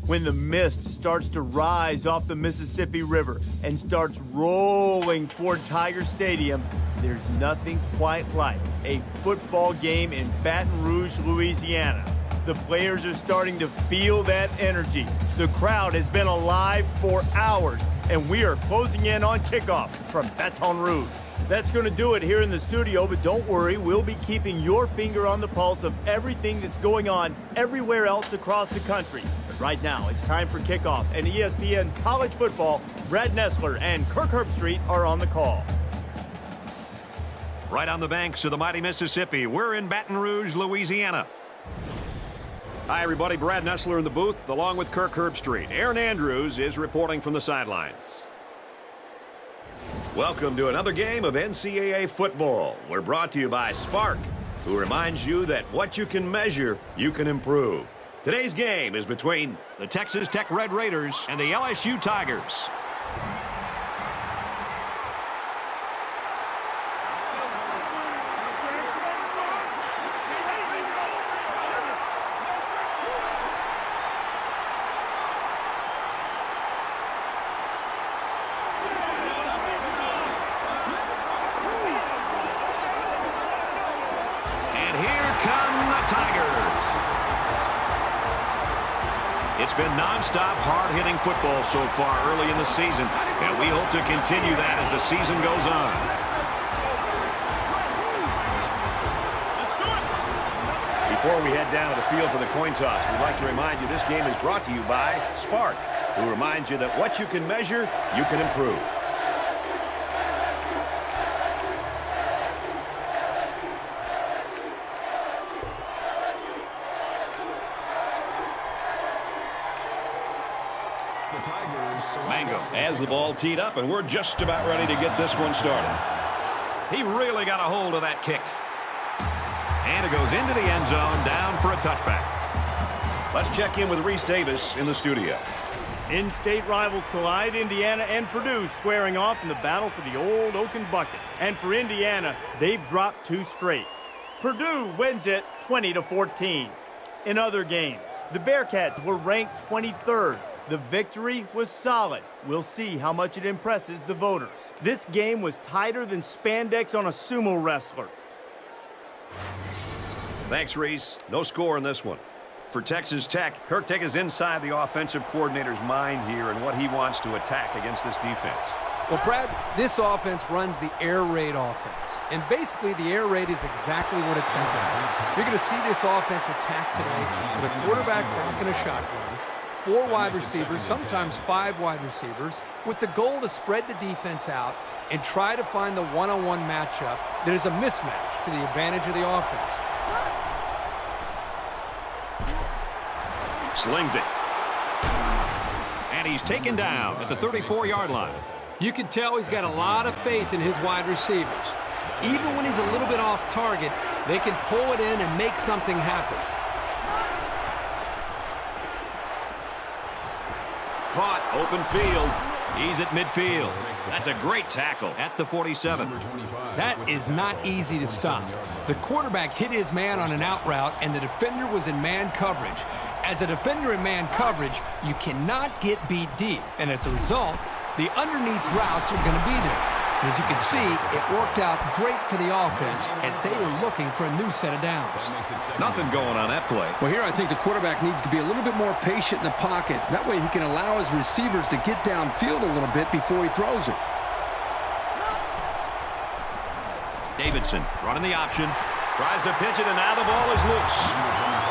When the mist starts to rise off the Mississippi River and starts rolling toward Tiger Stadium, there's nothing quite like a football game in Baton Rouge, Louisiana. The players are starting to feel that energy. The crowd has been alive for hours, and we are closing in on kickoff from Baton Rouge. That's going to do it here in the studio, but don't worry, we'll be keeping your finger on the pulse of everything that's going on everywhere else across the country. But right now, it's time for kickoff, and ESPN's college football, Brad Nessler and Kirk Herbstreit are on the call. Right on the banks of the mighty Mississippi, we're in Baton Rouge, Louisiana. Hi, everybody. Brad Nessler in the booth, along with Kirk Herbstreit. Aaron Andrews is reporting from the sidelines. Welcome to another game of NCAA football. We're brought to you by Spark, who reminds you that what you can measure, you can improve. Today's game is between the Texas Tech Red Raiders and the LSU Tigers. It's been nonstop, hard-hitting football so far early in the season, and we hope to continue that as the season goes on. Before we head down to the field for the coin toss, we'd like to remind you this game is brought to you by Spark, who reminds you that what you can measure, you can improve. Mango has the ball teed up, and we're just about ready to get this one started. He really got a hold of that kick. And it goes into the end zone, down for a touchback. Let's check in with Reese Davis in the studio. In-state rivals collide, Indiana and Purdue squaring off in the battle for the old Oaken Bucket. And for Indiana, they've dropped 2 straight. Purdue wins it 20-14. In other games, the Bearcats were ranked 23rd. The victory was solid. We'll see how much it impresses the voters. This game was tighter than spandex on a sumo wrestler. Thanks, Reese. No score in this one. For Texas Tech, Kirk Tech is inside the offensive coordinator's mind here and what he wants to attack against this defense. Well, Brad, this offense runs the air raid offense. And basically, the air raid is exactly what it's centered on. You're going to see this offense attack today with a quarterback rocking a shotgun, 4 wide receivers, sometimes 5 wide receivers, with the goal to spread the defense out and try to find the one-on-one matchup that is a mismatch to the advantage of the offense. Slings it. And he's taken down at the 34-yard line. You can tell he's got a lot of faith in his wide receivers. Even when he's a little bit off target, they can pull it in and make something happen. Caught, open field. He's at midfield. That's a great tackle at the 47. That is not easy to stop. The quarterback hit his man on an out route, and the defender was in man coverage. As a defender in man coverage, you cannot get beat deep, and as a result, the underneath routes are going to be there. And as you can see, it worked out great for the offense as they were looking for a new set of downs. Nothing going on that play. Well, here I think the quarterback needs to be a little bit more patient in the pocket. That way he can allow his receivers to get downfield a little bit before he throws it. Davidson running the option. Tries to pitch it, and now the ball is loose.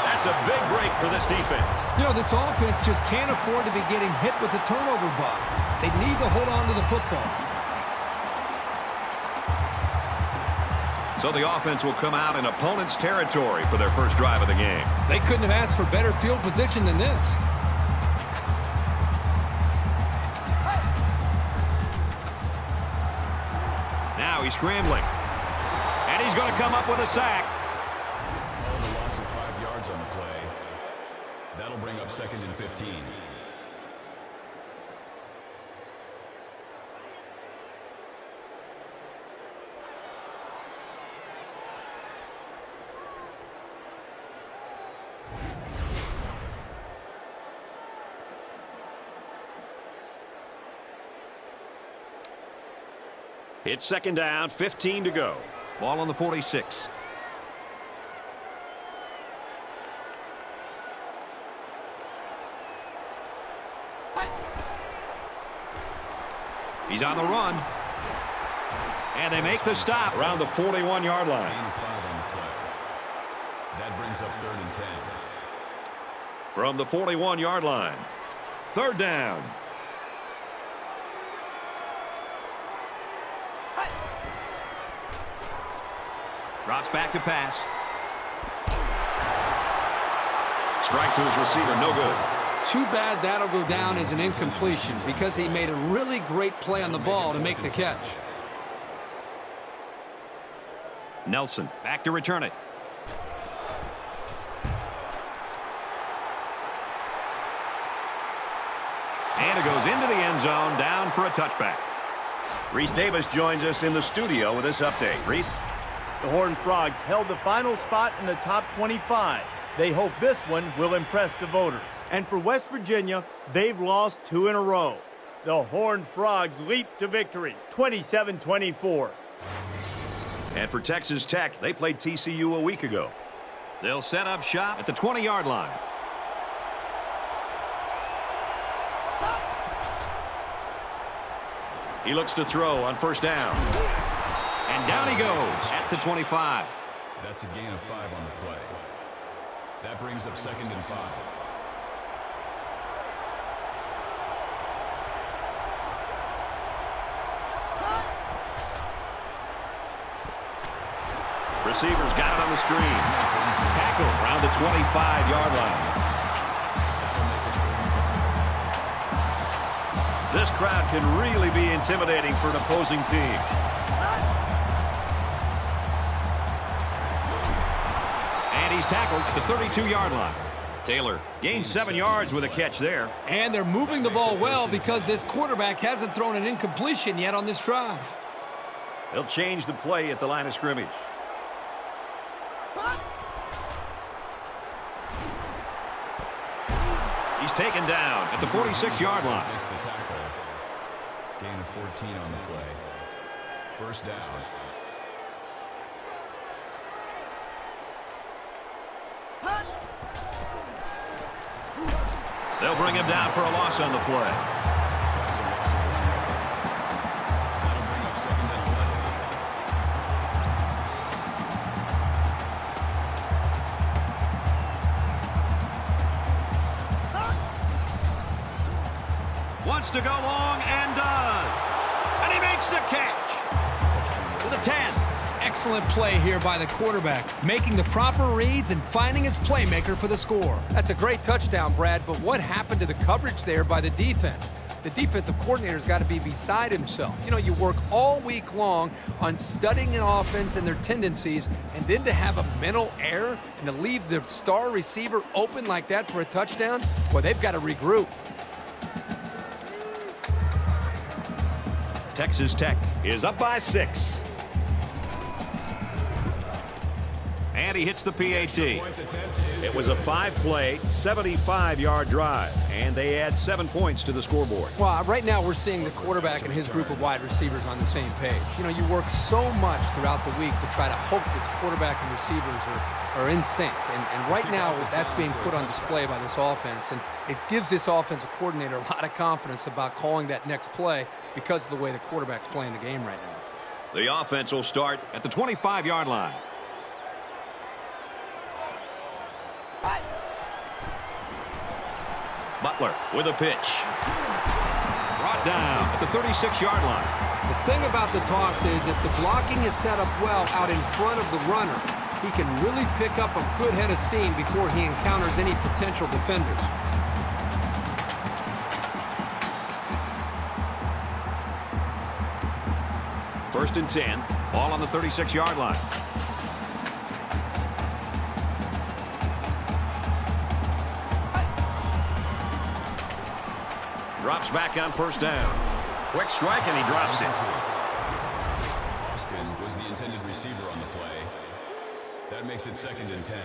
That's a big break for this defense. You know, this offense just can't afford to be getting hit with the turnover bug. They need to hold on to the football. So the offense will come out in opponent's territory for their first drive of the game. They couldn't have asked for better field position than this. Now he's scrambling. And he's going to come up with a sack. The loss of 5 yards on the play. That'll bring up 2nd and 15. It's second down, 15 to go. Ball on the 46. He's on the run. And they make the stop around the 41-yard line. Gain of 5 on the play. That brings up 3rd and 10. From the 41-yard line. Third down. Drops back to pass. Strike to his receiver, no good. Too bad that'll go down as an incompletion because he made a really great play on the ball to make the catch. Nelson back to return it. And it goes into the end zone, down for a touchback. Reese Davis joins us in the studio with this update. Reese? The Horned Frogs held the final spot in the top 25. They hope this one will impress the voters. And for West Virginia, they've lost 2 in a row. The Horned Frogs leap to victory, 27-24. And for Texas Tech, they played TCU a week ago. They'll set up shop at the 20-yard line. He looks to throw on first down. And down he goes at the 25. That's a gain of 5 on the play. That brings up 2nd and 5. Receivers got it on the screen. Tackle around the 25-yard line. This crowd can really be intimidating for an opposing team. And he's tackled at the 32-yard line. Taylor gained 7 yards with a catch there. And they're moving the ball well because this quarterback hasn't thrown an incompletion yet on this drive. They'll change the play at the line of scrimmage. He's taken down At the 46-yard line. Makes the tackle. Gain of 14 on the play. First down. They'll bring him down for a loss on the play. That's a loss of 1 yard. That'll bring up 2nd and 11. Wants to go long and does. And he makes the catch. To the 10. Excellent play here by the quarterback, making the proper reads and finding his playmaker for the score. That's a great touchdown, Brad, but what happened to the coverage there by the defense? The defensive coordinator's got to be beside himself. You know, you work all week long on studying an offense and their tendencies, and then to have a mental error and to leave the star receiver open like that for a touchdown, well, they've got to regroup. Texas Tech is up by 6. And he hits the PAT. It was a 5-play, 75-yard drive, and they add 7 points to the scoreboard. Well, right now we're seeing the quarterback and his group of wide receivers on the same page. You know, you work so much throughout the week to try to hope that the quarterback and receivers are in sync. And right now that's being put on display by this offense. And it gives this offensive coordinator a lot of confidence about calling that next play because of the way the quarterback's playing the game right now. The offense will start At the 25-yard line. Butler with a pitch. Brought down at the 36-yard line. The thing about the toss is if the blocking is set up well out in front of the runner, he can really pick up a good head of steam before he encounters any potential defenders. First and 10. Ball on the 36-yard line. Drops back on first down. Quick strike, and he drops it. Austin was the intended receiver on the play. That makes it 2nd and 10.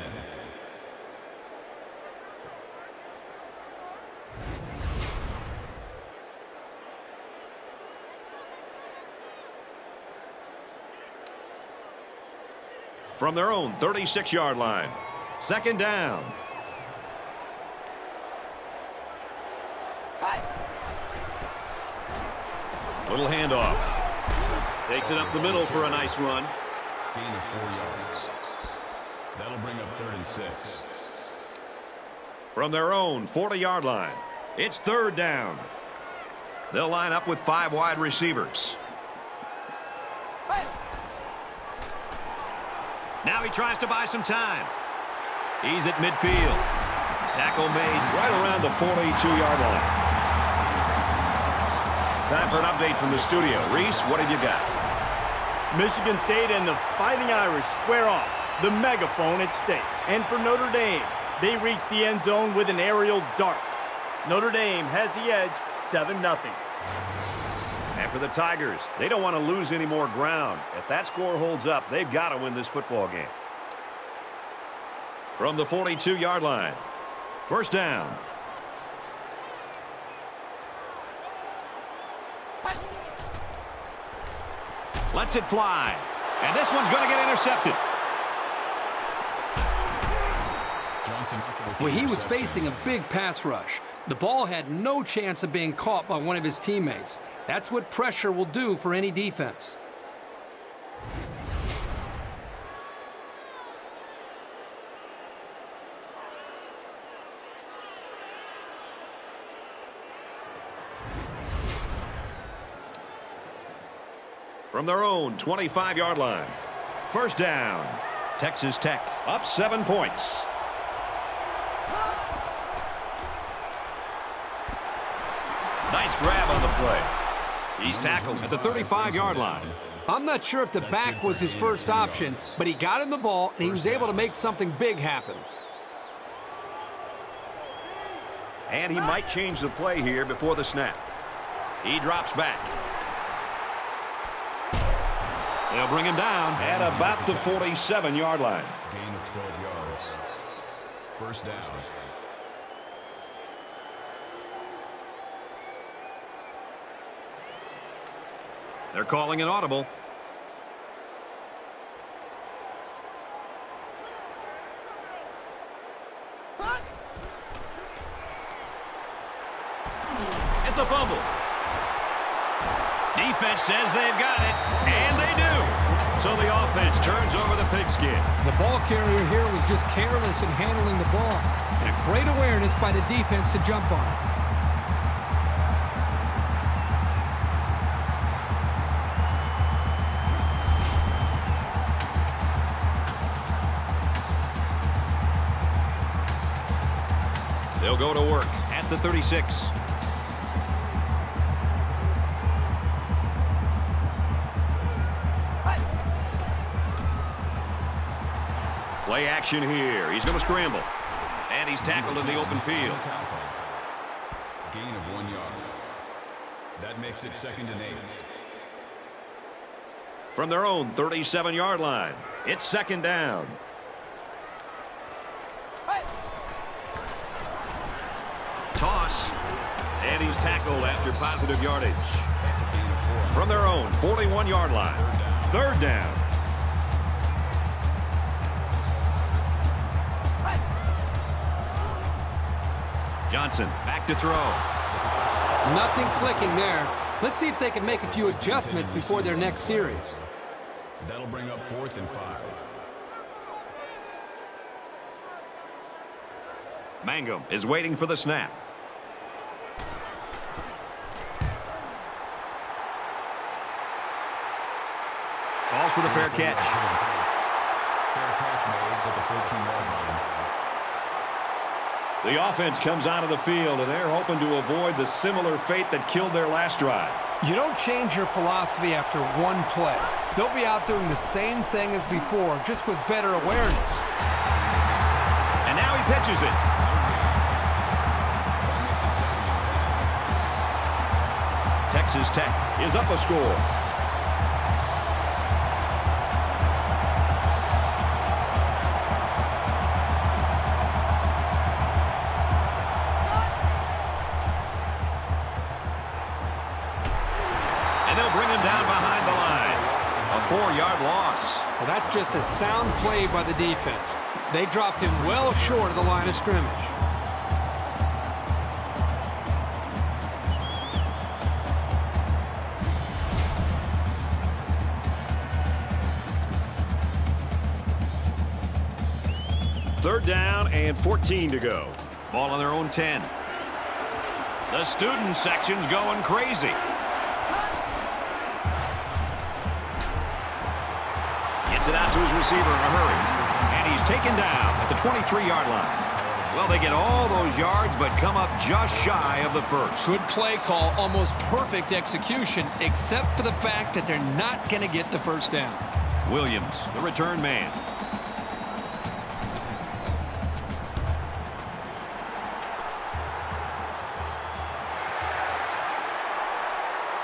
From their own 36-yard line. Second down. Little handoff. Takes it up the middle for a nice run. Gain of 4 yards. That'll bring up 3rd and 6. From their own 40-yard line. It's third down. They'll line up with 5 wide receivers. Now he tries to buy some time. He's at midfield. Tackle made right around the 42-yard line. Time for an update from the studio. Reese, what have you got? Michigan State and the Fighting Irish square off. The megaphone at stake. And for Notre Dame, they reach the end zone with an aerial dart. Notre Dame has the edge, 7-0. And for the Tigers, they don't want to lose any more ground. If that score holds up, they've got to win this football game. From the 42-yard line, first down. Lets it fly. And this one's going to get intercepted. Well, he was facing a big pass rush. The ball had no chance of being caught by one of his teammates. That's what pressure will do for any defense. From their own 25-yard line, first down. Texas Tech up 7 points. Nice grab on the play. He's tackled at the 35-yard line. I'm not sure if the back was his first option, but he got him the ball, and he was able to make something big happen. And he might change the play here before the snap. He drops back. They'll bring him down at about the 47-yard line. Gain of 12 yards. First down. They're calling an audible. It's a fumble. Defense says they've got it, and they do. So the offense turns over the pigskin. The ball carrier here was just careless in handling the ball, and a great awareness by the defense to jump on it. They'll go to work at the 36. Play action here. He's going to scramble. And he's tackled in the open field. Gain of 1 yard. That makes it 2nd and 8. From their own 37-yard line, it's second down. Toss. And he's tackled after positive yardage. From their own 41-yard line, third down. Johnson back to throw. Nothing clicking there. Let's see if they can make a few adjustments before their next series. That'll bring up 4th and 5. Mangum is waiting for the snap. Calls for the fair catch. Fair catch made at the 14-yard line. The offense comes out of the field, and they're hoping to avoid the similar fate that killed their last drive. You don't change your philosophy after one play. They'll be out doing the same thing as before, just with better awareness. And now he pitches it. Texas Tech is up a score. And they'll bring him down behind the line. A 4-yard loss. Well, that's just a sound play by the defense. They dropped him well short of the line of scrimmage. Third down and 14 to go. Ball on their own 10. The student section's going crazy. Gets it out to his receiver in a hurry. And he's taken down at the 23-yard line. Well, they get all those yards, but come up just shy of the first. Good play call, almost perfect execution, except for the fact that they're not going to get the first down. Williams, the return man.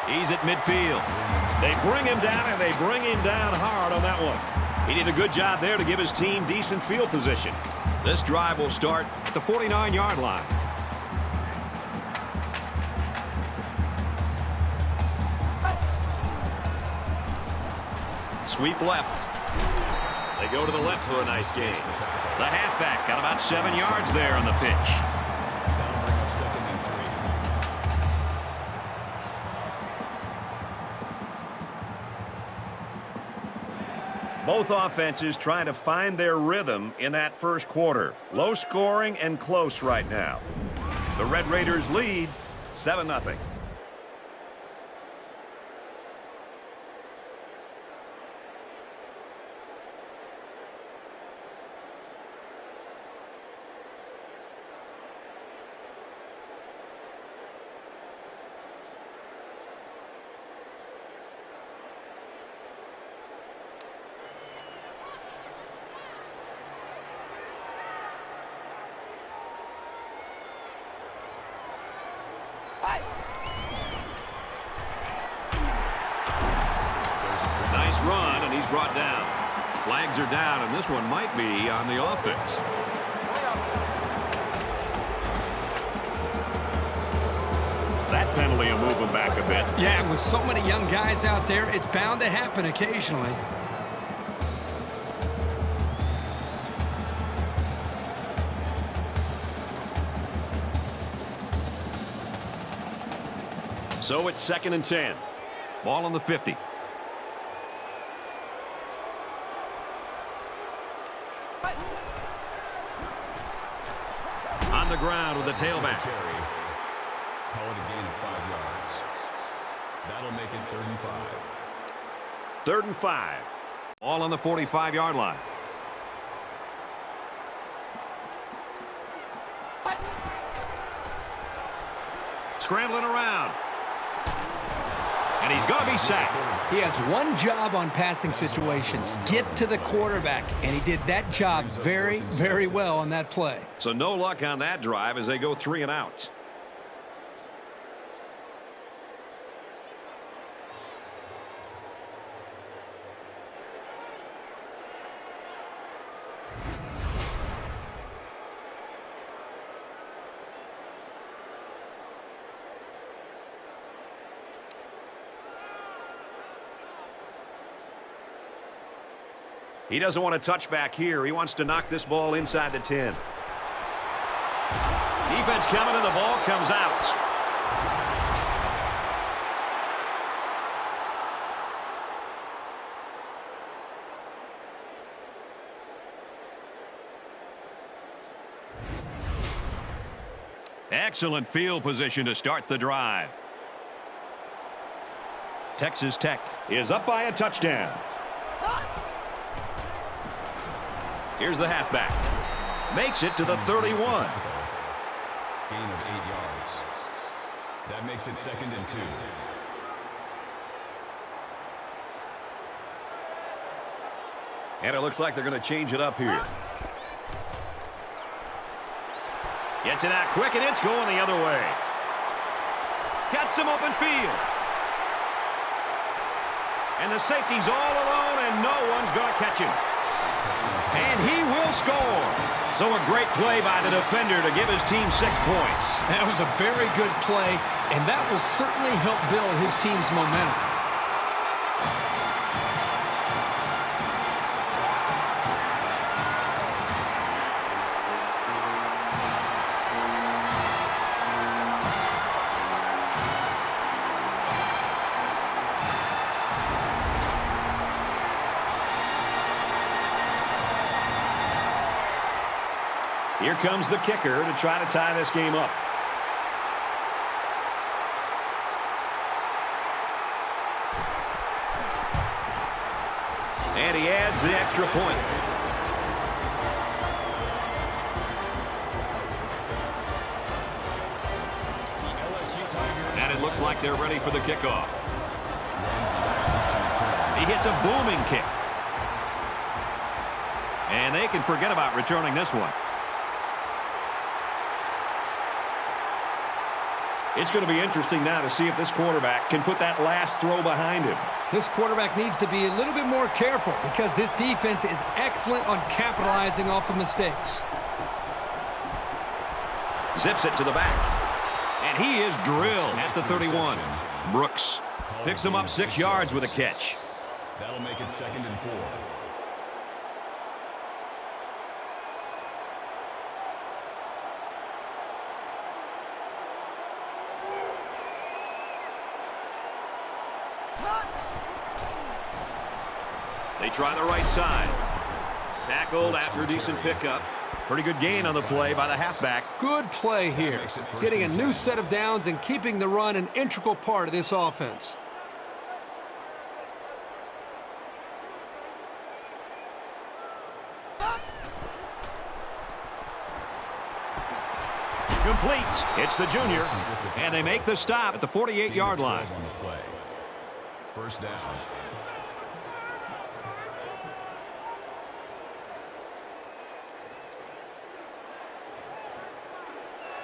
He's at midfield. They bring him down, and they bring him down hard on that one. He did a good job there to give his team decent field position. This drive will start at the 49-yard line. Sweep left. They go to the left for a nice gain. The halfback got about 7 yards there on the pitch. Both offenses trying to find their rhythm in that first quarter. Low scoring and close right now. The Red Raiders lead 7-0. Nice run, and he's brought down. Flags are down, and this one might be on the offense. That penalty will move him back a bit. Yeah, with so many young guys out there, it's bound to happen occasionally. So it's 2nd and 10. Ball on the 50. On the ground with the tailback. Call it a gain of 5 yards. That'll make it 3rd and 5. 3rd and 5. All on the 45-yard line. Scrambling around. And he's going to be sacked. He has one job on passing situations, get to the quarterback, and he did that job very, very well on that play. So no luck on that drive as they go 3 and out. He doesn't want to touch back here. He wants to knock this ball inside the 10. Defense coming, and the ball comes out. Excellent field position to start the drive. Texas Tech is up by a touchdown. Here's the halfback. Makes it to the 31. Gain of 8 yards. That makes it 2nd and 2. And it looks like they're going to change it up here. Gets it out quick, and it's going the other way. Got some open field. And the safety's all alone, and no one's going to catch him. And he will score. So a great play by the defender to give his team 6 points. That was a very good play, and that will certainly help build his team's momentum. Here comes the kicker to try to tie this game up. And he adds the extra point. And it looks like they're ready for the kickoff. He hits a booming kick. And they can forget about returning this one. It's going to be interesting now to see if this quarterback can put that last throw behind him. This quarterback needs to be a little bit more careful because this defense is excellent on capitalizing off of mistakes. Zips it to the back. And he is drilled at the 31. Brooks picks him up 6 yards with a catch. That'll make it 2nd and 4. They try the right side. Tackled after a decent pickup. Pretty good gain on the play by the halfback. Good play here. Getting a new set of downs and keeping the run an integral part of this offense. Complete. It's the junior. And they make the stop at the 48-yard line. First down.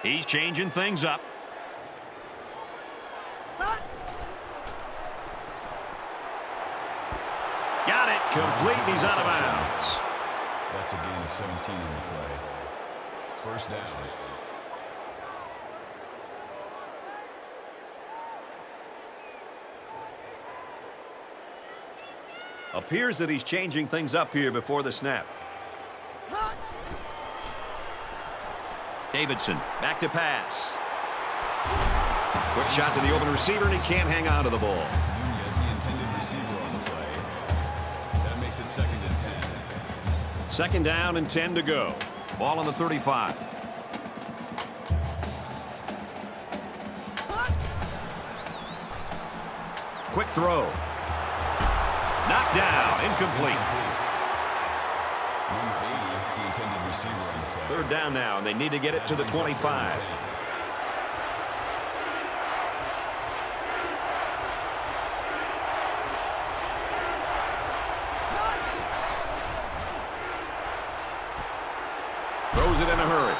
He's changing things up. Got it. Complete. And he's out of bounds. That's a gain of 17 on the play. First down. Appears that he's changing things up here before the snap. Davidson Back to pass. Quick shot to the open receiver, and he can't hang on to the ball. As the intended receiver on the play. That makes it 2nd and 10. 2nd down and 10 to go. Ball on the 35. Quick throw. Knocked down. Incomplete. Number 80, the intended receiver on the play. 3rd down now, and they need to get it to the 25. Throws it in a hurry.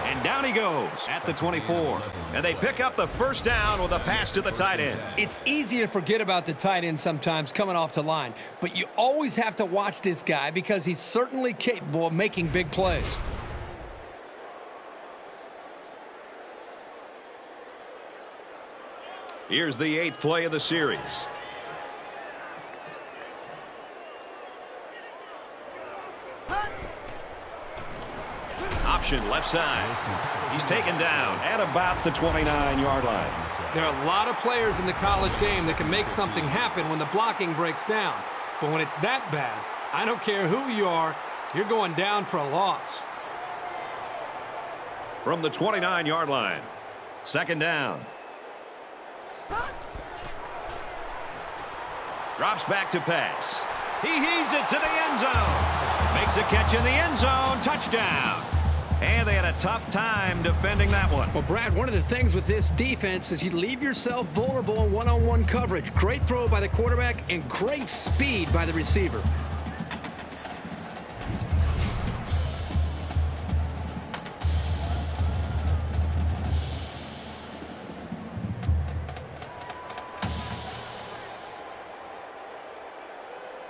And down he goes at the 24. And they pick up the 1st down with a pass to the tight end. It's easy to forget about the tight end sometimes coming off the line, but you always have to watch this guy because he's certainly capable of making big plays. Here's the 8th play of the series. Option left side. He's taken down at about the 29-yard line. There are a lot of players in the college game that can make something happen when the blocking breaks down. But when it's that bad, I don't care who you are, you're going down for a loss. From the 29-yard line. 2nd down. Drops back to pass. He heaves it to the end zone. Makes a catch in the end zone. Touchdown. And they had a tough time defending that one. Well, Brad, one of the things with this defense is you leave yourself vulnerable in one-on-one coverage. Great throw by the quarterback and great speed by the receiver.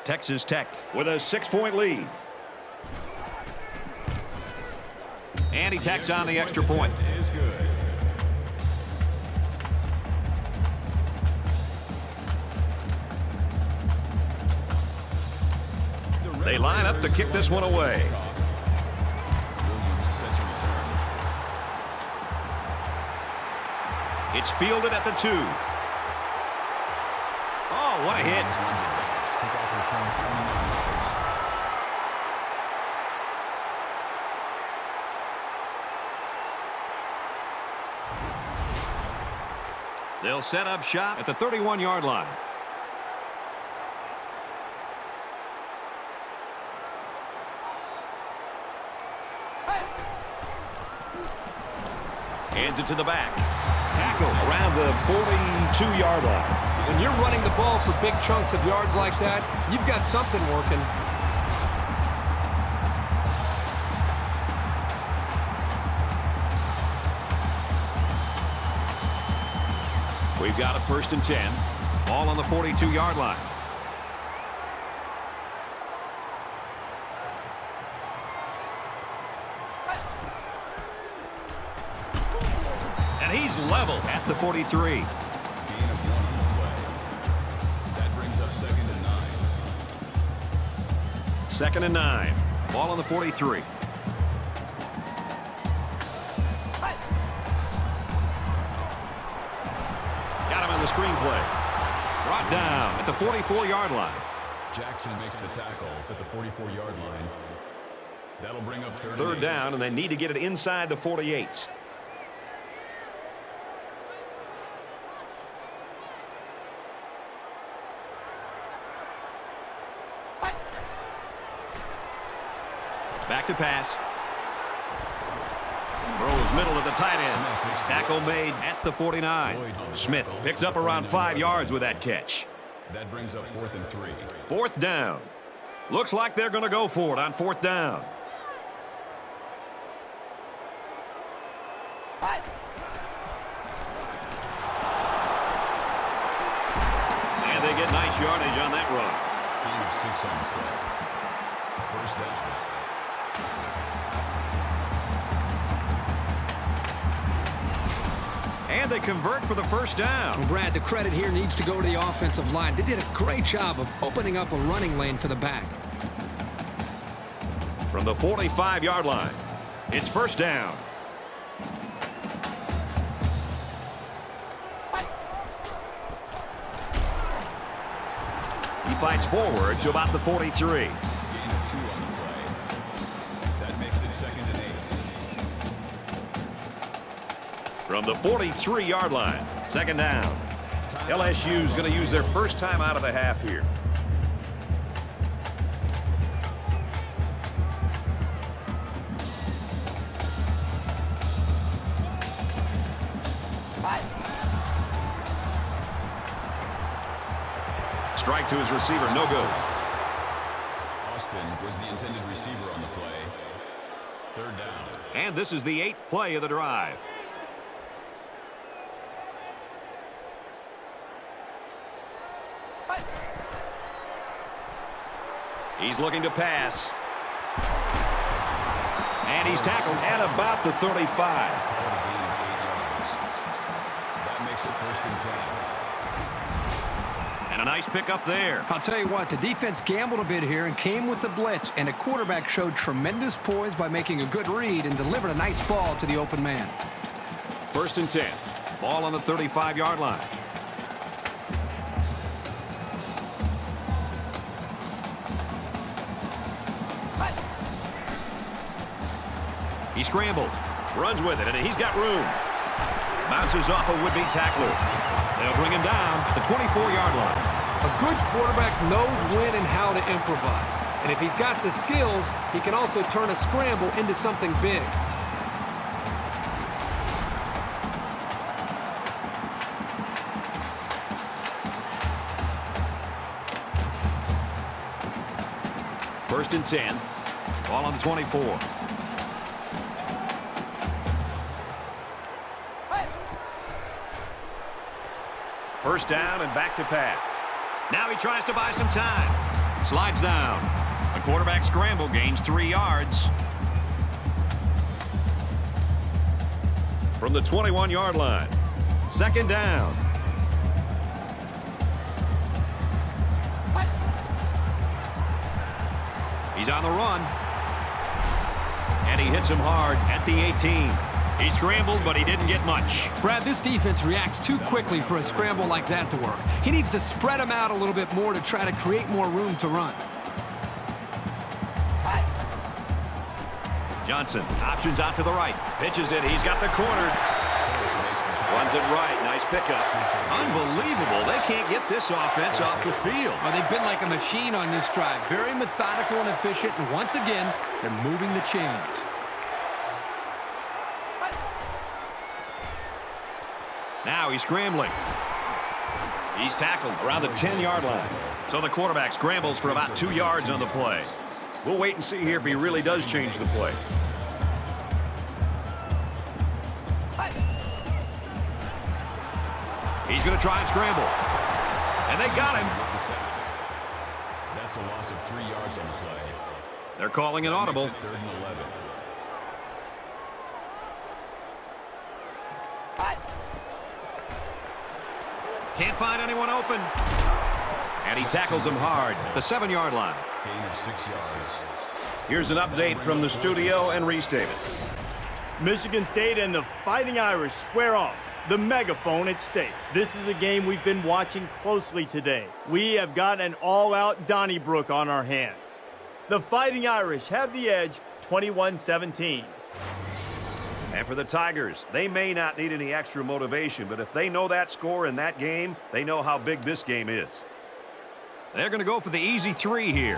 Texas Tech With a 6-point lead. and he tacks on the extra point. Is good. They line up to kick this one away. It's fielded at the 2. Oh, what a hit. They'll set up shop at the 31-yard line. Hands it to the back. Tackle around the 42-yard line. When you're running the ball for big chunks of yards like that, you've got something working. We've got a 1st and 10. Ball on the 42-yard line. And he's level at the 43. Gain of 1 on the play. That brings up 2nd and 9. 2nd and 9. Ball on the 43. Got him on the screenplay. Brought down at the 44-yard line. Jackson makes the tackle at the 44-yard line. That'll bring up 3rd down, and they need to get it inside the 48. Back to pass. Throws middle of the tight end. Tackle made at the 49. Smith picks up around 5 yards with that catch. That brings up 4th and 3. 4th down. Looks like they're going to go for it on 4th down. And they get nice yardage on that run. Gain of 6 on the play. 1st down. And they convert for the 1st down. Well, Brad, the credit here needs to go to the offensive line. They did a great job of opening up a running lane for the back. From the 45-yard line, it's 1st down. He fights forward to about the 43. Gain of 2 on the play. That makes it 2nd and 8. From the 43-yard line, 2nd down. LSU is going to use their 1st time out of the half here. Strike to his receiver, no good. Austin was the intended receiver on the play. 3rd down. And this is the 8th play of the drive. He's looking to pass. And he's tackled at about the 35. That makes it 1st and 10. And a nice pickup there. I'll tell you what, the defense gambled a bit here and came with the blitz, and the quarterback showed tremendous poise by making a good read and delivered a nice ball to the open man. 1st and 10. Ball on the 35-yard line. He scrambles, runs with it, and he's got room. Bounces off a would-be tackler. They'll bring him down at the 24-yard line. A good quarterback knows when and how to improvise. And if he's got the skills, he can also turn a scramble into something big. First and 10. Ball on the 24. First down and back to pass. Now he tries to buy some time. Slides down. The quarterback scramble gains 3 yards. From the 21-yard line. 2nd down. He's on the run. And he hits him hard at the 18. He scrambled, but he didn't get much. Brad, this defense reacts too quickly for a scramble like that to work. He needs to spread them out a little bit more to try to create more room to run. Johnson options out to the right. Pitches it. He's got the corner. it right. Nice pickup. Unbelievable. They can't get this offense off the field. Well, they've been like a machine on this drive. Very methodical and efficient. And once again, they're moving the chains. Now he's scrambling. He's tackled around the 10-yard line. So the quarterback scrambles for about 2 yards on the play. We'll wait and see here if he really does change the play. He's going to try and scramble. And they got him. That's a loss of 3 yards on the play. They're calling an audible. 3rd and 11. Can't find anyone open. And he tackles him hard at the 7-yard line. Gain of 6 yards. Here's an update from the studio and Reese Davis. Michigan State and the Fighting Irish square off. The megaphone at stake. This is a game we've been watching closely today. We have got an all-out Donnybrook on our hands. The Fighting Irish have the edge, 21-17. And for the Tigers, they may not need any extra motivation, but if they know that score in that game, they know how big this game is. They're going to go for the easy 3 here.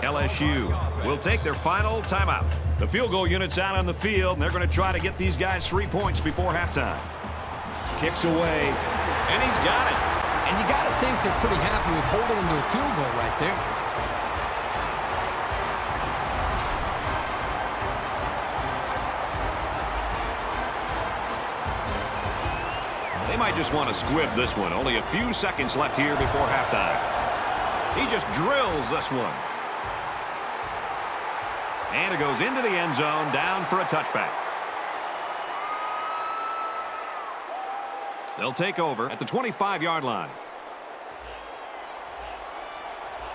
LSU will take their final timeout. The field goal unit's out on the field, and they're going to try to get these guys 3 points before halftime. Kicks away, and he's got it. And you got to think they're pretty happy with holding them to a field goal right there. They might just want to squib this one. Only a few seconds left here before halftime. He just drills this one. And it goes into the end zone, down for a touchback. They'll take over at the 25-yard line.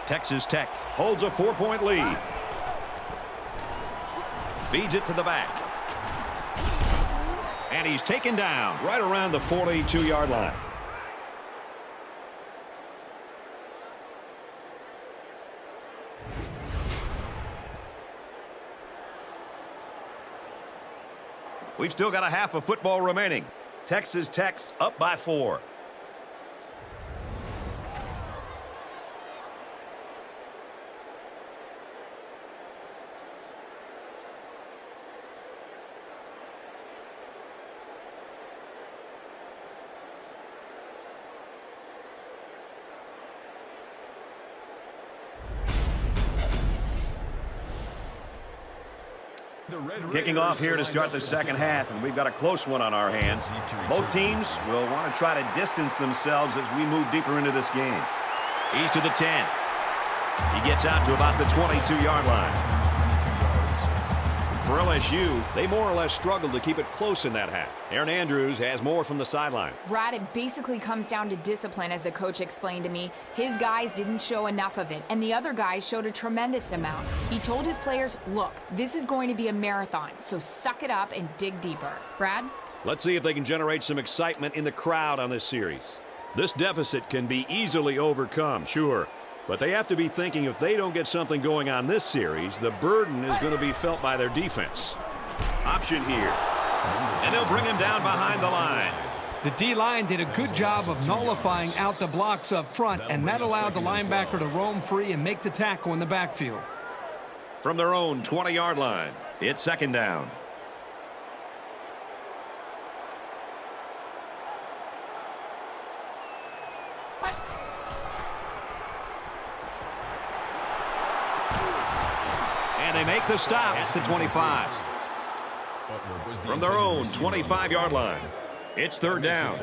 Texas Tech holds a 4-point lead. Feeds it to the back. And he's taken down right around the 42-yard line. We've still got a half of football remaining. Texas Tech up by 4. Kicking off here to start the second half, and we've got a close one on our hands. Both teams will want to try to distance themselves as we move deeper into this game. He's to the 10. He gets out to about the 22-yard line. For LSU, they more or less struggled to keep it close in that half. Aaron Andrews has more from the sideline. Brad, it basically comes down to discipline, as the coach explained to me. His guys didn't show enough of it, and the other guys showed a tremendous amount. He told his players, look, this is going to be a marathon, so suck it up and dig deeper. Brad? Let's see if they can generate some excitement in the crowd on this series. This deficit can be easily overcome, sure. But they have to be thinking if they don't get something going on this series, the burden is going to be felt by their defense. Option here. And they'll bring him down behind the line. The D-line did a good job of nullifying out the blocks up front, and that allowed the linebacker to roam free and make the tackle in the backfield. From their own 20-yard line, it's second down. They make the stop at the 25. From their own 25-yard line, it's third down.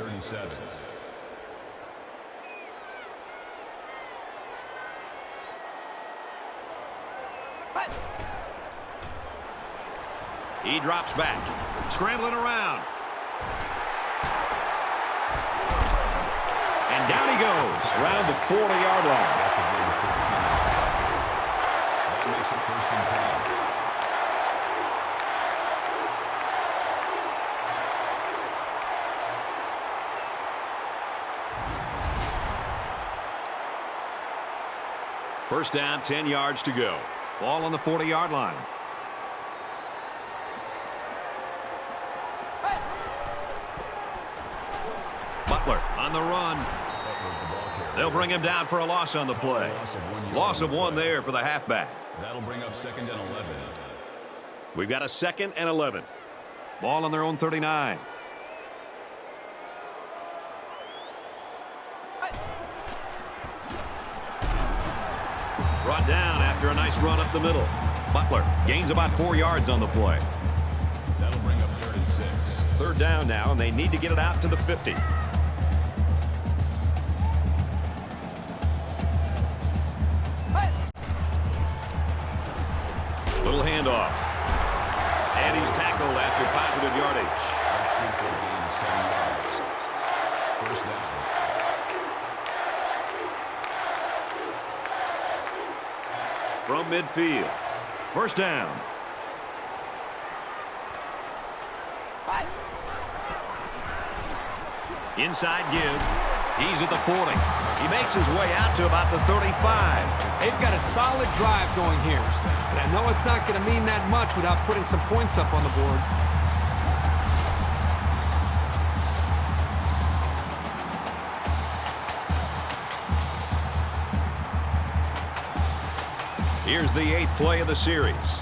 He drops back, scrambling around. And down he goes around the 40-yard line. That makes it 1st and 10. First down, 10 yards to go. Ball on the 40-yard line. Butler on the run. They'll bring him down for a loss on the play. Loss of 1 there for the halfback. That'll bring up 2nd and 11. We've got a 2nd and 11. Ball on their own 39. Brought down after a nice run up the middle. Butler gains about 4 yards on the play. That'll bring up 3rd and 6. 3rd down now, and they need to get it out to the 50. Little handoff. And he's tackled after positive yardage. That's good for a gain of 7 yards. 1st down. From midfield. 1st down. Inside give. He's at the 40. He makes his way out to about the 35. They've got a solid drive going here. But I know it's not going to mean that much without putting some points up on the board. Here's the 8th play of the series.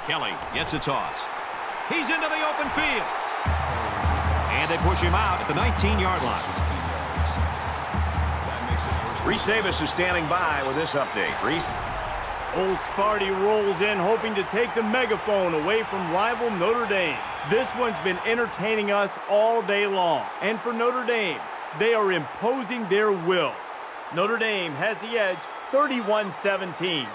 Kelly gets a toss. He's into the open field. And they push him out at the 19-yard line. Reese Davis is standing by with this update. Reese? Old Sparty rolls in hoping to take the megaphone away from rival Notre Dame. This one's been entertaining us all day long. And for Notre Dame, they are imposing their will. Notre Dame has the edge 31-17.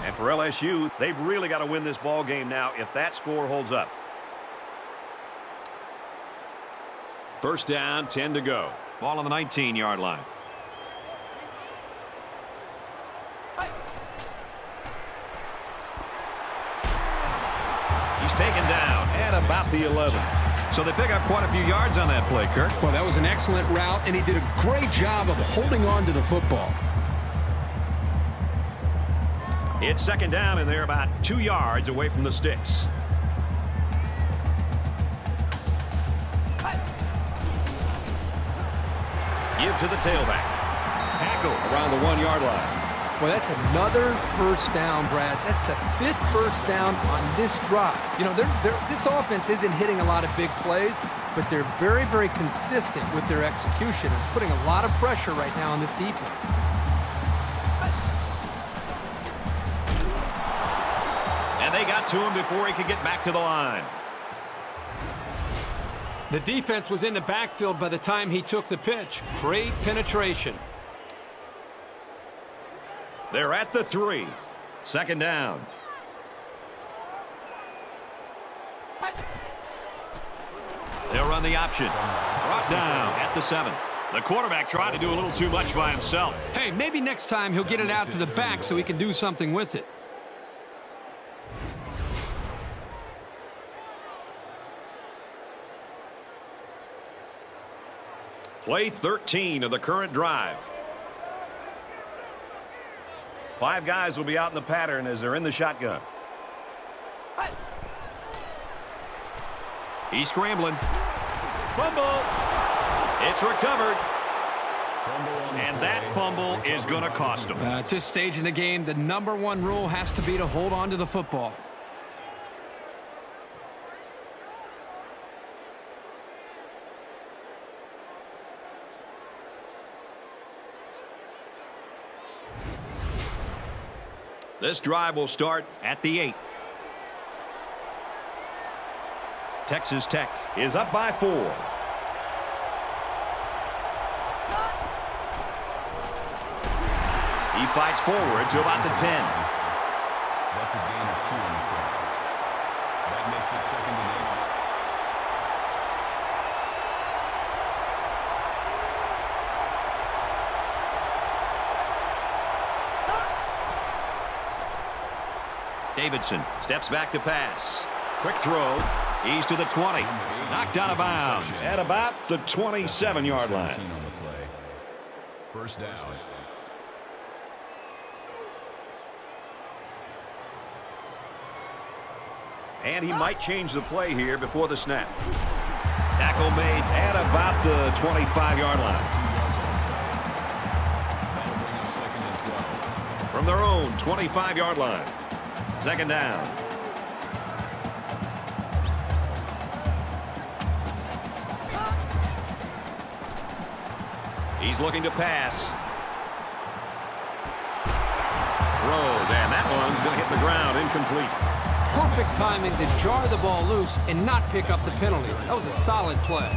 And for LSU, they've really got to win this ball game now if that score holds up. 1st down, 10 to go. Ball on the 19-yard line. He's taken down at about the 11. So they pick up quite a few yards on that play, Kirk. Well, that was an excellent route, and he did a great job of holding on to the football. It's 2nd down, and they're about 2 yards away from the sticks. Give to the tailback. Tackle around the 1-yard line. Well, that's another 1st down, Brad. That's the 5th 1st down on this drive. You know, this offense isn't hitting a lot of big plays, but they're very, very consistent with their execution. It's putting a lot of pressure right now on this defense. And they got to him before he could get back to the line. The defense was in the backfield by the time he took the pitch. Great penetration. They're at the 3. 2nd down. They'll run the option. Brought down at the 7. The quarterback tried to do a little too much by himself. Hey, maybe next time he'll get it out to the back so he can do something with it. Play 13 of the current drive. 5 guys will be out in the pattern as they're in the shotgun. He's scrambling. Fumble. It's recovered. And that fumble is going to cost him. At this stage in the game, the #1 rule has to be to hold on to the football. This drive will start at the 8. Texas Tech is up by 4. He fights forward to about the 10. That's a gain of 2 on the play. That makes it 2nd and 8. Davidson steps back to pass. Quick throw. He's to the 20. Knocked out of bounds at about the 27-yard line. First down. And he might change the play here before the snap. Tackle made at about the 25-yard line. That'll bring up second and 12. From their own 25-yard line. Second down. He's looking to pass. Throws, and that one's going to hit the ground, incomplete. Perfect timing to jar the ball loose and not pick up the penalty. That was a solid play.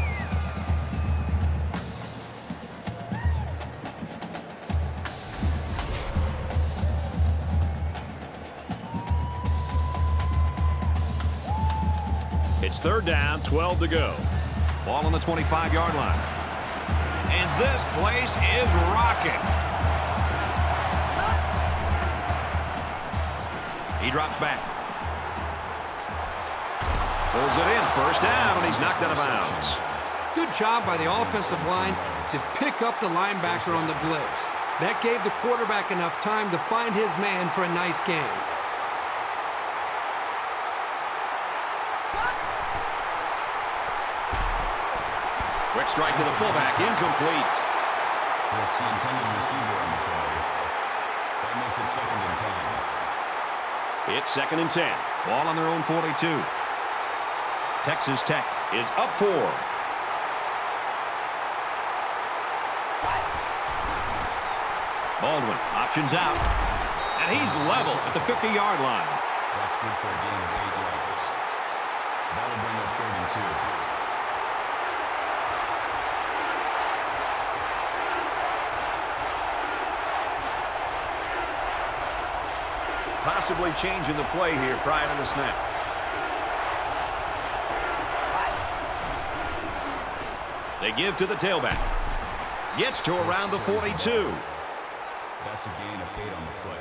It's third down, 12 to go. Ball on the 25-yard line. And this place is rocking. He drops back. Pulls it in, first down, and he's knocked out of bounds. Good job by the offensive line to pick up the linebacker on the blitz. That gave the quarterback enough time to find his man for a nice gain. Quick strike to the fullback, incomplete. It's the intended receiver on the play. That makes it second and 10. It's second and 10. Ball on their own 42. Texas Tech is up 4. Baldwin options out. And he's level at the 50-yard line. That's good for a gain of 8 yards. That'll bring up third and 2. Possibly changing the play here prior to the snap. They give to the tailback. Gets to around the 42. That's a gain of 8 on the play.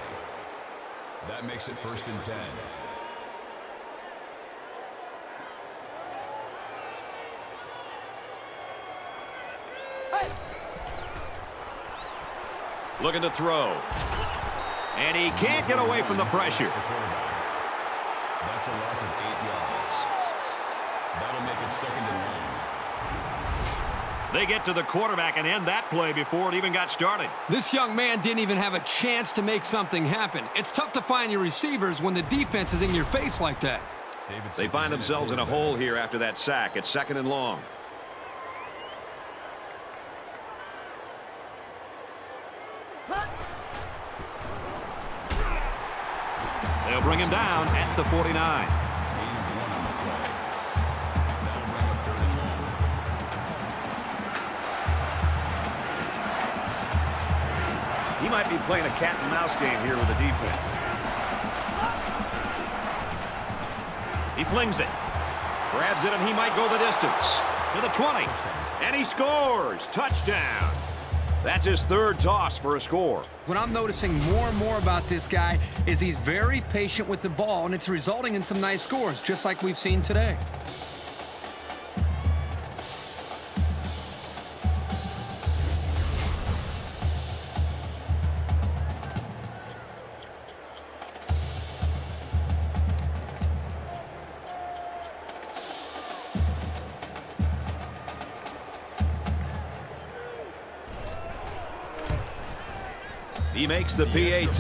That makes it first and 10. Looking to throw. And he can't get away from the pressure. That's a loss of 8 yards. That'll make it second and 1. They get to the quarterback and end that play before it even got started. This young man didn't even have a chance to make something happen. It's tough to find your receivers when the defense is in your face like that. They find themselves in a hole here after that sack. It's second and long. They'll bring him down at the 49. He might be playing a cat and mouse game here with the defense. He flings it. Grabs it, and he might go the distance. To the 20. And he scores. Touchdown. That's his third toss for a score. What I'm noticing more and more about this guy is he's very patient with the ball, and it's resulting in some nice scores, just like we've seen today. He makes the PAT.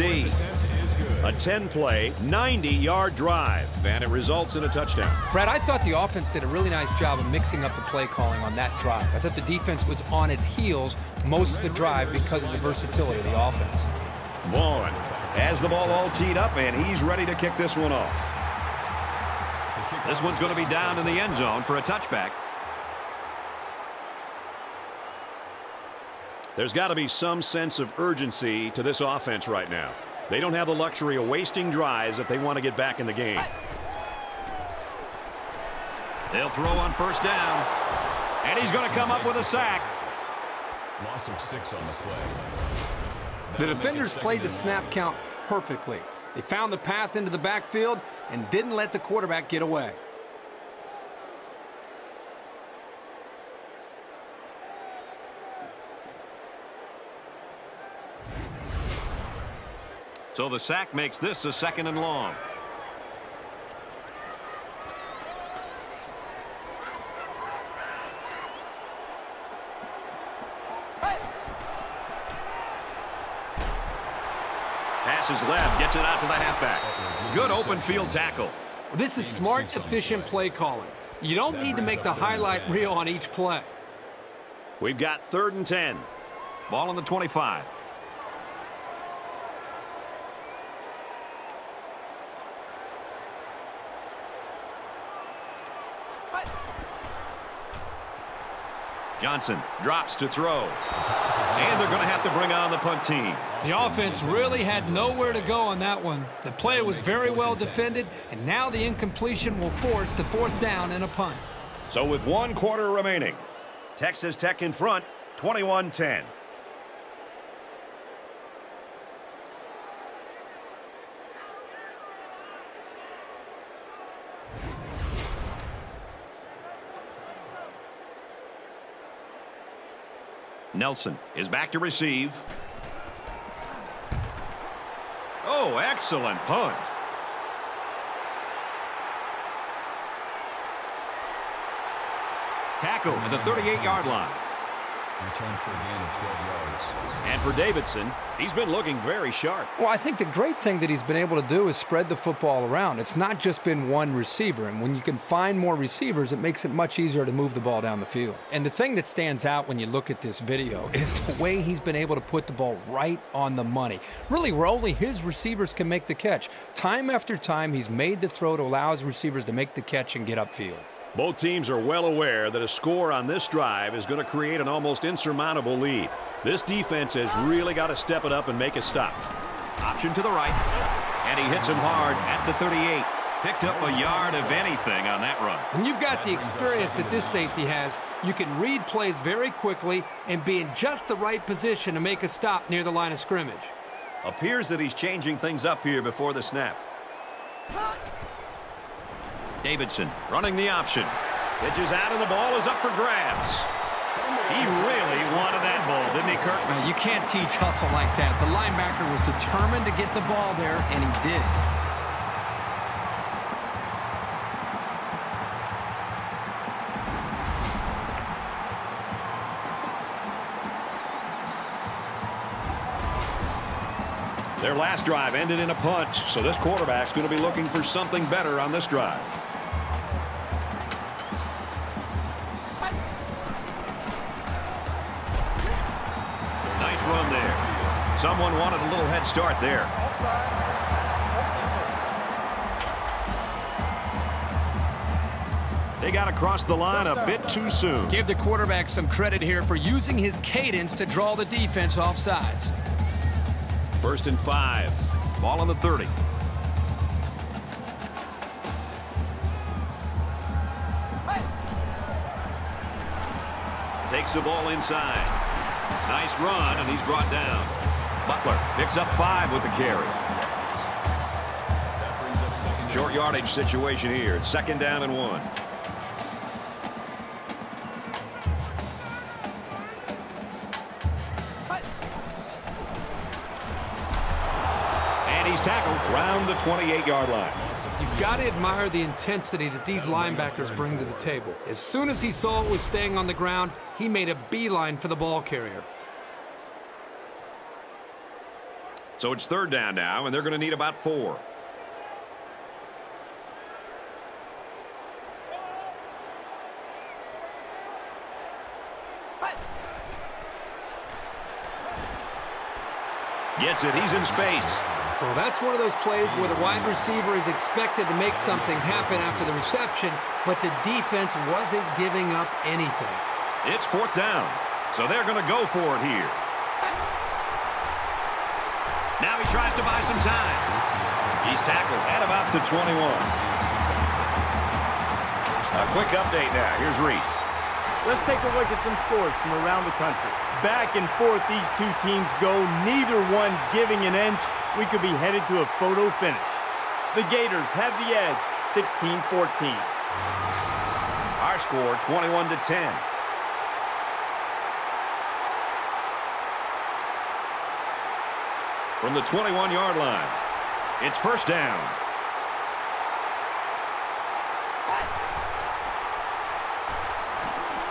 A 10-play, 90-yard drive, and it results in a touchdown. Brad, I thought the offense did a really nice job of mixing up the play calling on that drive. I thought the defense was on its heels most of the drive because of the versatility of the offense. Vaughn has the ball all teed up, and he's ready to kick this one off. This one's going to be down in the end zone for a touchback. There's got to be some sense of urgency to this offense right now. They don't have the luxury of wasting drives if they want to get back in the game. They'll throw on first down. And he's going to come up with a sack. Loss of 6 on the play. The defenders played the snap count perfectly. They found the path into the backfield and didn't let the quarterback get away. So the sack makes this a 2nd and long. Passes left, gets it out to the halfback. Good open field tackle. This is smart, efficient play calling. You don't need to make the highlight reel on each play. We've got 3rd and 10. Ball on the 25. Johnson drops to throw. And they're going to have to bring on the punt team. The offense really had nowhere to go on that one. The play was very well defended, and now the incompletion will force the 4th down and a punt. So with 1 quarter remaining, Texas Tech in front, 21-10. Nelson is back to receive. Oh, excellent punt. Tackle at the 38-yard line. Return for a gain of 12 yards. And for Davidson, he's been looking very sharp. Well, I think the great thing that he's been able to do is spread the football around. It's not just been one receiver, and when you can find more receivers, it makes it much easier to move the ball down the field. And the thing that stands out when you look at this video is the way he's been able to put the ball right on the money. Really, where only his receivers can make the catch. Time after time, he's made the throw to allow his receivers to make the catch and get upfield. Both teams are well aware that a score on this drive is going to create an almost insurmountable lead. This defense has really got to step it up and make a stop. Option to the right, and he hits him hard at the 38. Picked up a yard of anything on that run. When you've got the experience that this safety has, you can read plays very quickly and be in just the right position to make a stop near the line of scrimmage. Appears that he's changing things up here before the snap. Davidson running the option. Pitches out and the ball is up for grabs. He really wanted that ball, didn't he, Kirk? You can't teach hustle like that. The linebacker was determined to get the ball there, and he did. Their last drive ended in a punt, so this quarterback's going to be looking for something better on this drive. Nice run there. Someone wanted a little head start there. They got across the line a bit too soon. Give the quarterback some credit here for using his cadence to draw the defense off sides. 1st and 5. Ball on the 30. Takes the ball inside. Nice run, and he's brought down. Butler picks up 5 with the carry. Short yardage situation here. It's 2nd down and 1. He's tackled around the 28-yard line. You've got to admire the intensity that these linebackers bring to the table. As soon as he saw it was staying on the ground, he made a beeline for the ball carrier. So it's 3rd down now, and they're going to need about 4. Gets it. He's in space. Well, that's one of those plays where the wide receiver is expected to make something happen after the reception, but the defense wasn't giving up anything. It's 4th down, so they're going to go for it here. Now he tries to buy some time. He's tackled at about the 21. A quick update now. Here's Reese. Let's take a look at some scores from around the country. Back and forth these two teams go, neither one giving an inch. We could be headed to a photo finish. The Gators have the edge, 16-14. Our score, 21-10. from the 21-yard line. It's first down.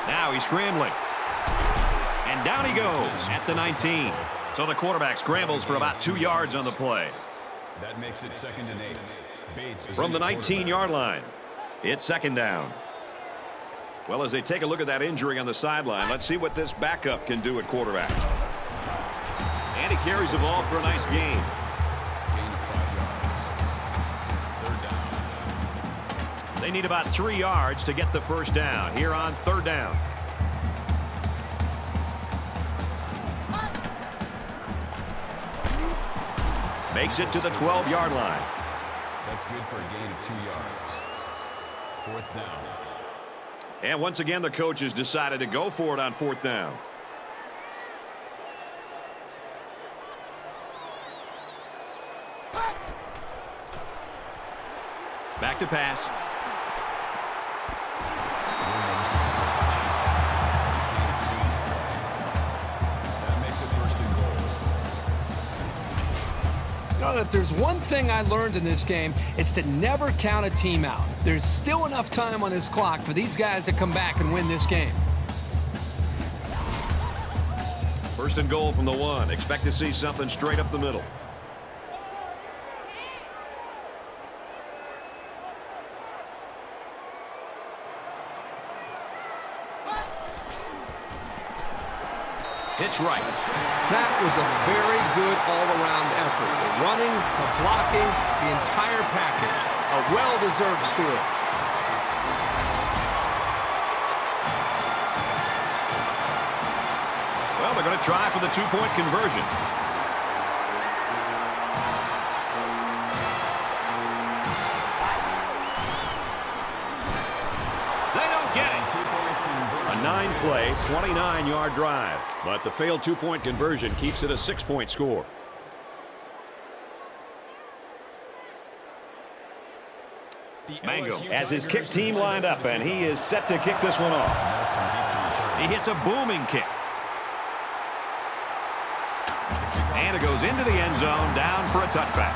Now he's scrambling. And down he goes at the 19. So the quarterback scrambles for about 2 yards on the play. That makes it 2nd and 8. Bates From the 19-yard line, it's second down. Well, as they take a look at that injury on the sideline, let's see what this backup can do at quarterback. And he carries the ball for a nice gain. Gain of 5 yards. 3rd down. They need about 3 yards to get the first down here on 3rd down. Makes it to the 12-yard line. That's good for a gain of 2 yards. 4th down. And once again, the coaches decided to go for it on 4th down. Back to pass. That makes it 1st and goal. If there's one thing I learned in this game, it's to never count a team out. There's still enough time on this clock for these guys to come back and win this game. 1st and goal from the 1. Expect to see something straight up the middle. Pitch right. That was a very good all-around effort. The running, the blocking, the entire package. A well-deserved score. Well, they're going to try for the 2-point conversion. They don't get it. 2 points conversion. A 9-play, 29-yard drive. But the failed 2-point conversion keeps it a 6-point score. Mango has his kick team lined up, and he is set to kick this one off. He hits a booming kick. And it goes into the end zone, down for a touchback.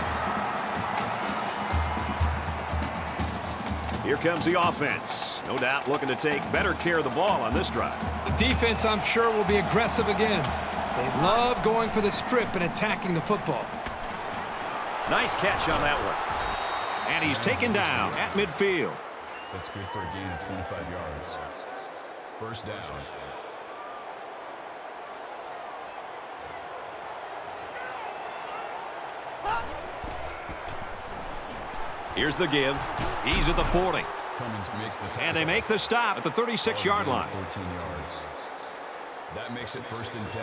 Here comes the offense. No doubt looking to take better care of the ball on this drive. The defense, I'm sure, will be aggressive again. They love going for the strip and attacking the football. Nice catch on that one. And he's taken down at midfield. That's good for a gain of 25 yards. 1st down. Here's the give. He's at the 40. Cummins makes the tackle. And they make the stop at the 36-yard line. 14 yards. That makes it 1st and 10.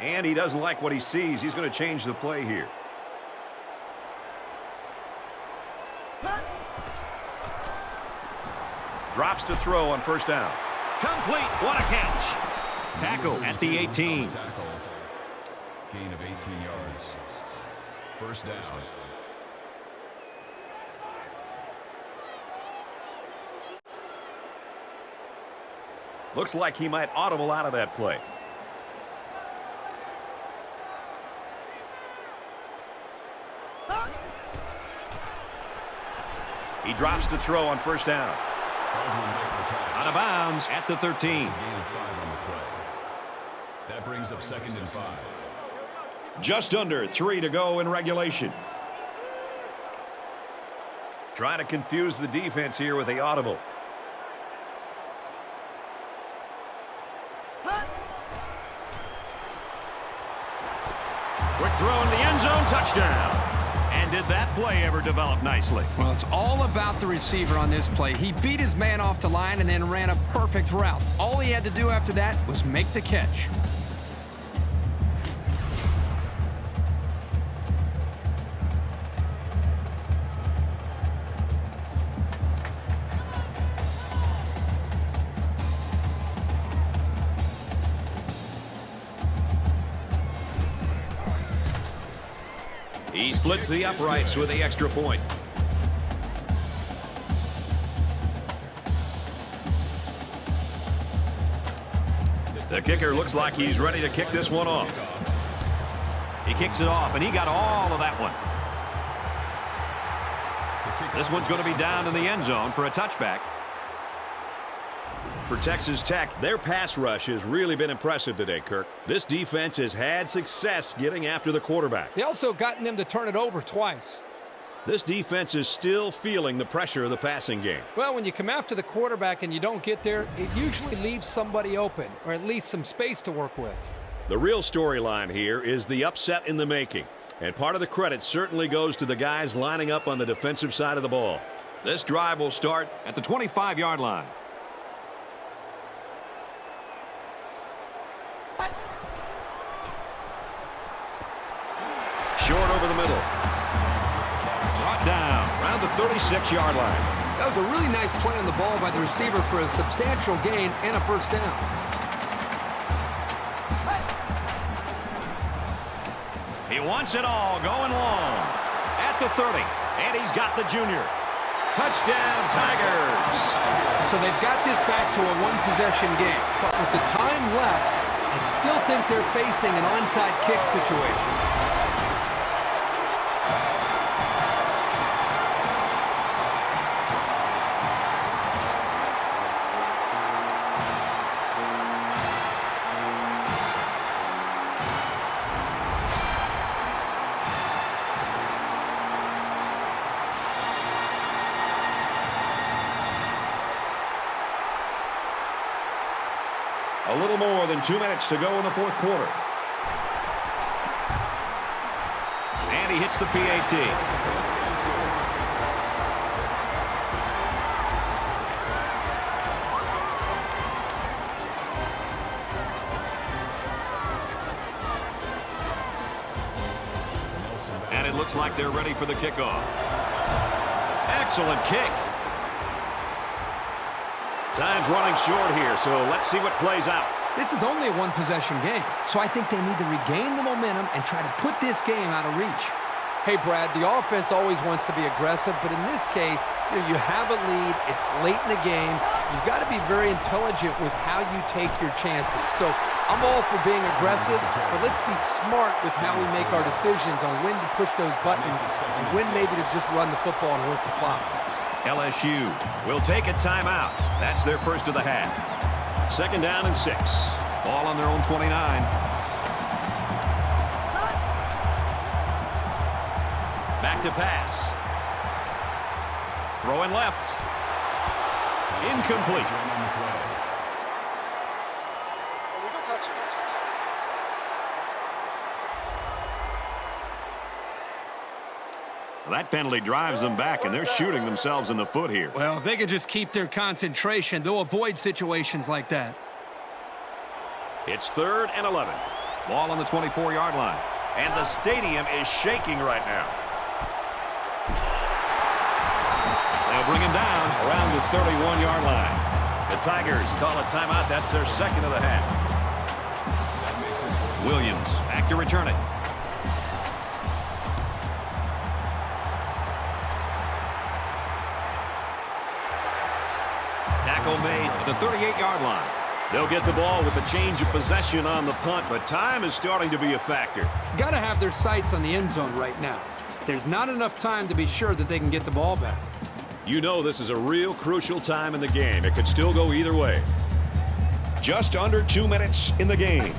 And he doesn't like what he sees. He's going to change the play here. Drops to throw on 1st down. Complete. What a catch. Tackle at the 18. Tackle. Gain of 18 yards. 1st down. Looks like he might audible out of that play. He drops to throw on 1st down. Out of bounds at the 13. That's a gain of 5 on the play. That brings up 2nd and 5. Just under 3 to go in regulation. Trying to confuse the defense here with the audible. Quick throw in the end zone, touchdown. And did that play ever develop nicely? Well, it's all about the receiver on this play. He beat his man off the line and then ran a perfect route. All he had to do after that was make the catch. He splits the uprights with the extra point. The The kicker looks like he's ready to kick this one off. He kicks it off, and he got all of that one. This one's going to be down in the end zone for a touchback. For Texas Tech, their pass rush has really been impressive today, Kirk. This defense has had success getting after the quarterback. They also gotten them to turn it over twice. This defense is still feeling the pressure of the passing game. Well, when you come after the quarterback and you don't get there, it usually leaves somebody open, or at least some space to work with. The real storyline here is the upset in the making. And part of the credit certainly goes to the guys lining up on the defensive side of the ball. This drive will start at the 25-yard line. Short over the middle. Brought down around the 36-yard line. That was a really nice play on the ball by the receiver for a substantial gain and a first down. He wants it all going long at the 30. And he's got the junior. Touchdown, Tigers. So they've got this back to a one-possession game. But with the time left, I still think they're facing an onside kick situation. A little more than 2 minutes to go in the fourth quarter. And he hits the PAT. And it looks like they're ready for the kickoff. Excellent kick. Time's running short here, so let's see what plays out. This is only a one-possession game, so I think they need to regain the momentum and try to put this game out of reach. Hey, Brad, the offense always wants to be aggressive, but in this case, you have a lead. It's late in the game. You've got to be very intelligent with how you take your chances. So I'm all for being aggressive, but let's be smart with how we make our decisions on when to push those buttons and when maybe to just run the football and work the clock. LSU will take a timeout. That's their first of the half. Second down and 6. Ball on their own 29. Back to pass. Throwing left. Incomplete. That penalty drives them back, and they're shooting themselves in the foot here. Well, if they could just keep their concentration, they'll avoid situations like that. It's 3rd and 11. Ball on the 24-yard line. And the stadium is shaking right now. They'll bring him down around the 31-yard line. The Tigers call a timeout. That's their second of the half. Williams back to return it. Tackle made at the 38-yard line. They'll get the ball with the change of possession on the punt, but time is starting to be a factor. Got to have their sights on the end zone right now. There's not enough time to be sure that they can get the ball back. You know this is a real crucial time in the game. It could still go either way. Just under 2 minutes in the game.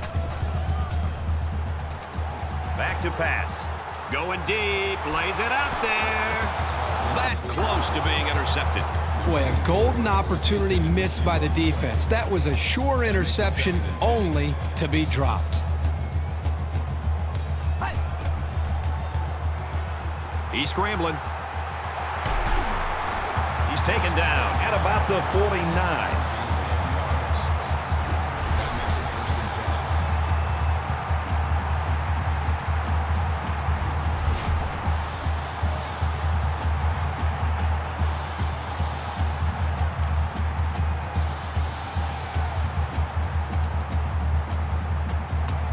Back to pass. Going deep, lays it out there. That close to being intercepted. Boy, a golden opportunity missed by the defense. That was a sure interception, only to be dropped. He's scrambling. He's taken down at about the 49.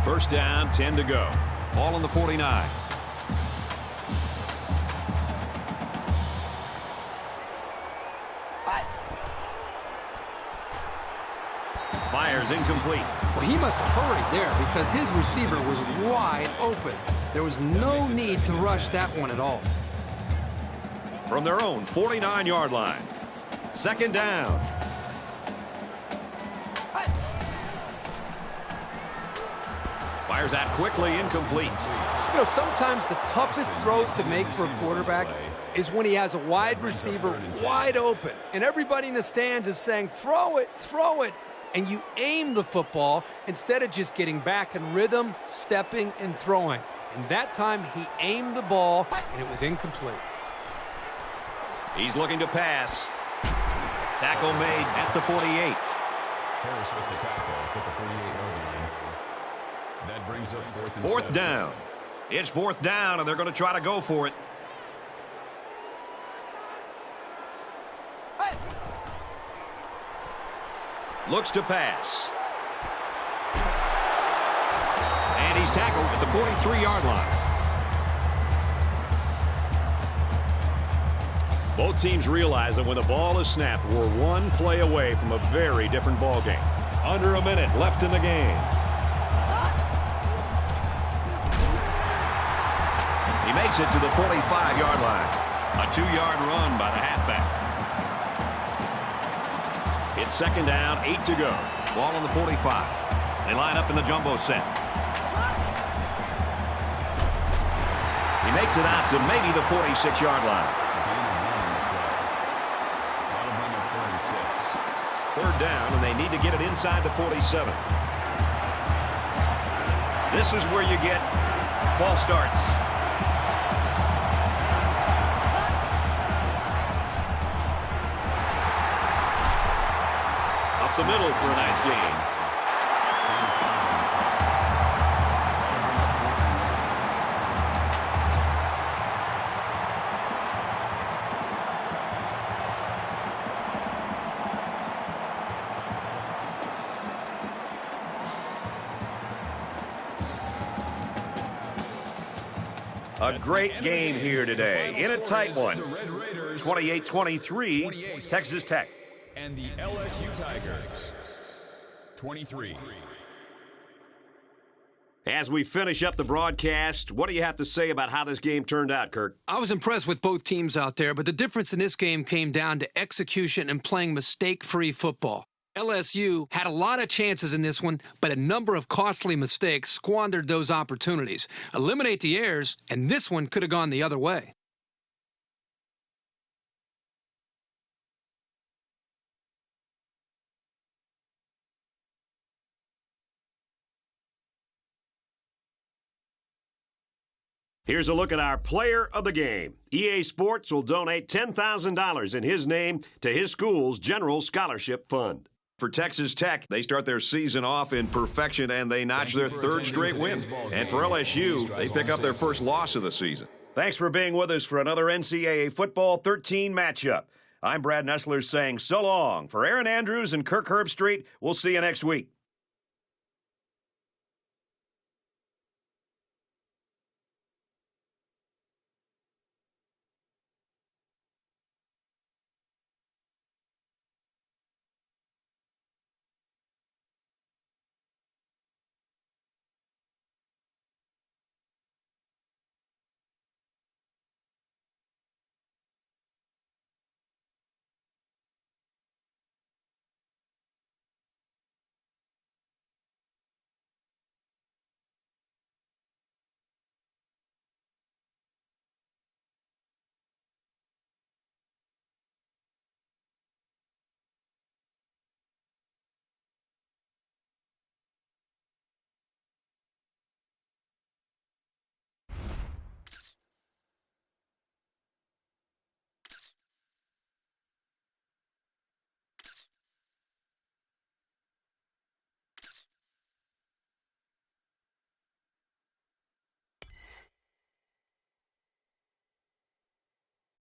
First down, 10 to go. Ball on the 49. Fires incomplete. Well, he must have hurried there because his receiver was wide open. There was no need to rush that one at all. From their own 49-yard line. Second down. Fires out quickly, incomplete. You know, sometimes the toughest throws to make for a quarterback is when he has a wide receiver wide open, and everybody in the stands is saying, throw it, and you aim the football instead of just getting back in rhythm, stepping, and throwing. And that time, he aimed the ball, and it was incomplete. He's looking to pass. Tackle made at the 48. Harris with the tackle at the 48-yard line. That brings up fourth down. It's fourth down, and they're going to try to go for it. Looks to pass. And he's tackled at the 43-yard line. Both teams realize that when the ball is snapped, we're one play away from a very different ball game. Under a minute left in the game. He makes it to the 45-yard line. A 2-yard run by the halfback. It's second down, 8 to go. Ball on the 45. They line up in the jumbo set. He makes it out to maybe the 46-yard line. Third down, and they need to get it inside the 47. This is where you get false starts. Up the middle for a nice gain. A great game here today in a tight one. 28-23, Texas Tech. And the LSU Tigers, 23. As we finish up the broadcast, what do you have to say about how this game turned out, Kirk? I was impressed with both teams out there, but the difference in this game came down to execution and playing mistake-free football. LSU had a lot of chances in this one, but a number of costly mistakes squandered those opportunities. Eliminate the errors, and this one could have gone the other way. Here's a look at our player of the game. EA Sports will donate $10,000 in his name to his school's General Scholarship Fund. For Texas Tech, they start their season off in perfection, and they notch their third straight win. And for LSU, they pick up their first loss of the season. Thanks for being with us for another NCAA Football 13 matchup. I'm Brad Nessler saying so long. For Aaron Andrews and Kirk Herbstreit, we'll see you next week.